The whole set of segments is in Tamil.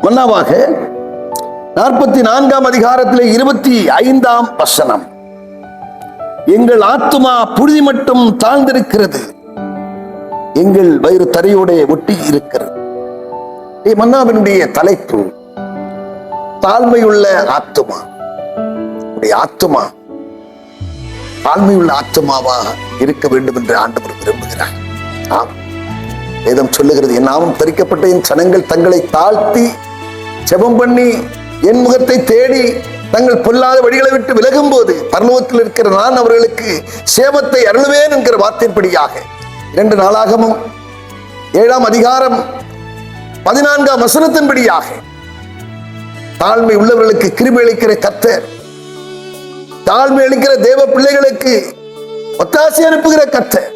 மன்னாவாக 44ஆம் அதிகாரத்திலே 25ஆம் வசனம். எங்கள் ஆத்துமா புழுதி மட்டும் தாழ்ந்திருக்கிறது, எங்கள் வயிறு தரையோட ஒட்டி இருக்கிறது. மன்னாவினுடைய தலைப்பு தாழ்மையுள்ள ஆத்துமா. ஆத்துமா தாழ்மையுள்ள ஆத்துமாவாக இருக்க வேண்டும் என்று ஆண்டவர் விரும்புகிறார். வேதம் சொல்லுகிறது, என் நாமம் தரிக்கப்பட்ட என் சனங்கள் தங்களை தாழ்த்தி ஜெபம் பண்ணி என் முகத்தை தேடி தங்கள் பொல்லாத வழிகளை விட்டு விலகும் போது பரலோகத்தில் இருக்கிற நான் அவர்களுக்கு சேமத்தை அருளுவேன் என்கிற வார்த்தைப்படியாக 2 நாளாகமும் 7ஆம் அதிகாரம் 14ஆம் வசனத்தின்படியாக தாழ்மை உள்ளவர்களுக்கு கிருபை அளிக்கிற கர்த்தர், தாழ்மை அளிக்கிற தேவ பிள்ளைகளுக்கு ஒத்தாசை அனுப்புகிற கர்த்தர்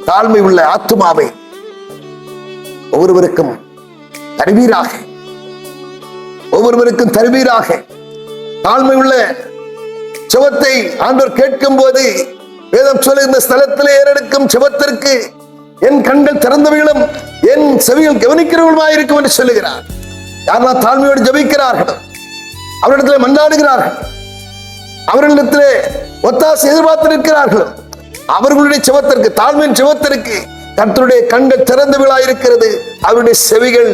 தாழ்மை உள்ள ஆத்துமாவை ஒவ்வொருவருக்கும் தருவீராக, ஒவ்வொருவருக்கும் தருவீராக. தாழ்மை உள்ள செபத்தை ஆண்டவர் கேட்கும் போது வேதம் சொல்ல, இந்த ஸ்தலத்திலே ஏறெடுக்கும் செபத்திற்கு என் கண்கள் திறந்தவைகளும் என் செவிகள் கவனிக்கிறவர்களுமாயிருக்கும் என்று சொல்லுகிறார். யாரெல்லாம் தாழ்மையோடு ஜெபிக்கிறார்கள், அவரிடத்திலே மன்றாடுகிறார்கள், அவர்களிடத்திலே ஒத்தாசை எதிர்பார்த்து நிற்கிறார்கள், அவர்களுடைய செபத்திற்கு, தாழ்மையின் செபத்திற்கு கர்த்தருடைய கண்கள் திறந்தவர்களாக இருக்கிறது, அவருடைய செவிகள்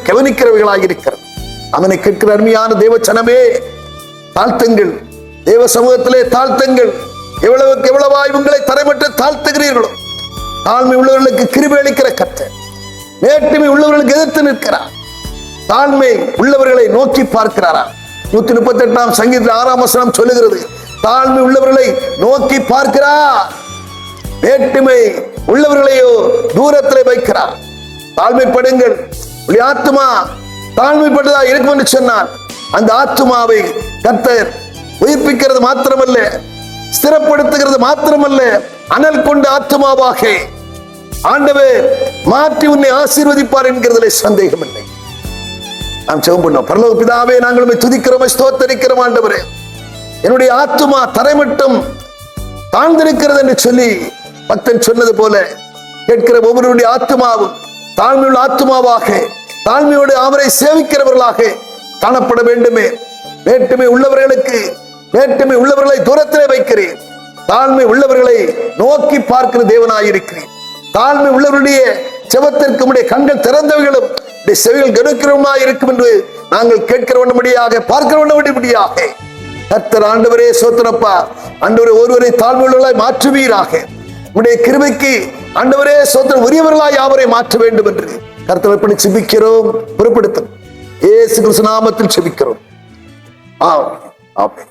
கவனிக்கிறவர்களாக இருக்கிறது. அவனை கேட்கிற அருமையான தேவச்சனமே, தாழ்த்துங்கள், தேவ சமூகத்திலே தாழ்த்துங்கள். எவ்வளவுக்கு எவ்வளவாய் உங்களை தரைமற்ற தாழ்த்துகிறீர்களோ தாழ்மை உள்ளவர்களுக்கு கிருபை அளிக்கிற கர்த்தர் மேட்டுமை உள்ளவர்களுக்கு எதிர்த்து நிற்கிறார். தாழ்மை உள்ளவர்களை நோக்கி பார்க்கிறாரா. 138ஆம் சங்கீதத்தில் 6ஆம் வசனம் சொல்லுகிறது, தாழ்மை உள்ளவர்களை நோக்கி பார்க்கிறார், வேற்றுமை உள்ளவர்களையோ தூரத்தில் வைக்கிறார். தாழ்மைப்படுங்கள், ஆத்துமா தாழ்மைப்பட்டதா இருக்கும் என்று சொன்னார். அந்த ஆத்துமாவை கர்த்தர் உயிர்ப்பிக்கிறது மாத்திரமல்ல, ஸ்திரப்படுத்துகிறது மாத்திரமல்ல, அனல் கொண்ட ஆத்துமாவாக ஆண்டவர் மாற்றி உன்னை ஆசீர்வதிப்பார் என்கிறதிலே சந்தேகம் இல்லை. நாம் ஜெபம் பண்ணோம். பரலோக பிதாவே, நாங்கள் துதிக்கிறோம், ஸ்தோத்தரிக்கிறோம். ஆண்டவரே, என்னுடைய ஆத்துமா தரைமட்டம் தாழ்ந்திருக்கிறது என்று சொல்லி பக்தன் சொன்னது போல கேட்கிற ஒவ்வொருடைய ஆத்துமாவும் தாழ்மையுள்ள ஆத்துமாவாக, தாழ்மையோடு அவரை சேவிக்கிறவர்களாக காணப்பட வேண்டுமே. வேற்றுமை உள்ளவர்களுக்கு வேற்றுமை உள்ளவர்களை தூரத்திலே வைக்கிறேன், தாழ்மை உள்ளவர்களை நோக்கி பார்க்கிற தேவனாயிருக்கிறேன். தாழ்மை உள்ளவருடைய செபத்திற்கு உடைய கண்கள் திறந்தவைகளும் செவிகள் கவனிக்கிறவனாக இருக்கும் என்று நாங்கள் கேட்கிற வேண்டும்படியாக, பார்க்கிற வேண்டும்படியாக கர்த்தர் ஆண்டவரே சோத்திரப்பா. ஆண்டவரே, ஒருவரை தாழ்மை உள்ளவர்களாய் மாற்றுவீராக. உடைய கிருபைக்கு ஆண்டவரே சோத்திரம் உரியவர்களாய் யாவரை மாற்ற வேண்டும் என்று கர்த்தரை பண்ணி செபிக்கிறோம். பொறுப்படுத்தும் இயேசு கிறிஸ்து நாமத்தில் செபிக்கிறோம். ஆமென்.